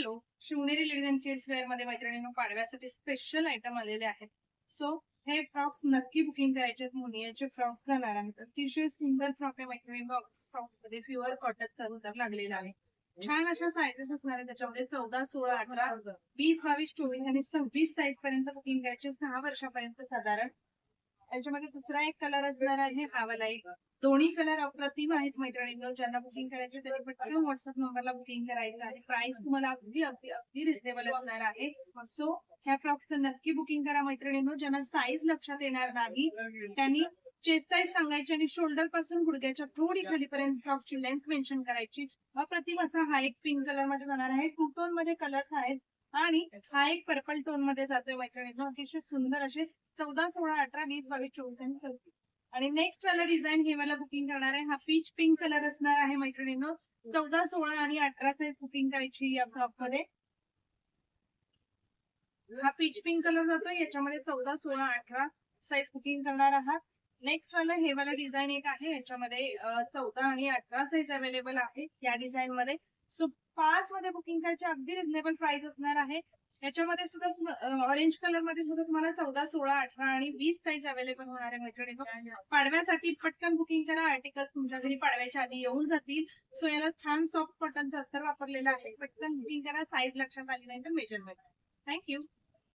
Hello, Shivneri ladies and kids wear मध्ये मैत्रिणींनो पाडव्यासाठी special item आलेले आहेत. सो हे फ्रॉक्स नक्की बुकिंग करायचे आहेत. मुनियाचे फ्रॉक्स जाणार आहेत. अतिशय सुंदर फ्रॉक आहे मैत्रिणींनो. फ्रॉक मध्ये प्युअर कॉटनचा अस्तर लागलेला आहे. छान अशा सायझेस असणार आहेत त्याच्यामध्ये 14, 16, 18, 20, 22, 24 आणि 26 साईज पर्यंत बुकिंग करायचे. 6 वर्षापर्यंत साधारण. याच्यामध्ये दुसरा एक कलर असणार आहे हा वाला एक. दोन्ही कलर अप्रतिम आहेत मैत्रिणींनो. ज्यांना बुकिंग करायचं त्यांनी पटकन व्हॉट्सअप नंबरला बुकिंग करायचं आहे. प्राइस तुम्हाला अगदी अगदी अगदी रिझनेबल असणार आहे. सो ह्या फ्रॉक्सचं नक्की बुकिंग करा मैत्रिणींनो. ज्यांना साईज लक्षात येणार नाही त्यांनी चेस्ट साईज सांगायची आणि शोल्डर पासून गुडघ्याच्या थोडी खालीपर्यंत फ्रॉकची लेंथ मेन्शन करायची. अप्रतिम असा हा एक पिंक कलर मध्ये जाणार आहे. टू टोन मध्ये कलर्स आहेत आणि हा एक पर्पल टोन मध्ये जातोय मैत्रिणींनो. अतिशय सुंदर असे 14, 16, 18, 20, 22, 24 आणि 26. आणि नेक्स्ट वाला डिझाईन हे मला बुकिंग करणार आहे. हा पीच पिंक कलर असणार आहे मैत्रिणींनो. 14, 16 आणि 18 साईज बुकिंग करायची या फ्रॉक मध्ये. हा पीच पिंक कलर जातोय. याच्यामध्ये 14, 16, 18 साईज बुकिंग करणार आहात. नेक्स्ट वाला हे वाला डिझाईन एक आहे. याच्यामध्ये 14 आणि 18 साईज अवेलेबल आहे या डिझाईन मध्ये. सो 5 मध्ये बुकिंग करायची अगदी रिझनेबल प्राइस असणार आहे. याच्यामध्ये सुद्धा ऑरेंज कलर मध्ये सुद्धा तुम्हाला 14, 16, 18 आणि 20 साईज अवेलेबल होणार आहे मैत्रिणींनो. पाडव्यासाठी पटकन बुकिंग करा. आर्टिकल्स तुमच्या घरी पाडव्याच्या आधी येऊन जातील. सो याला छान सॉफ्ट कॉटनचा अस्तर वापरलेला आहे. पटकन बुकिंग करा. साईज लक्षात आली नाही तर मेजरमेंट. थँक्यू.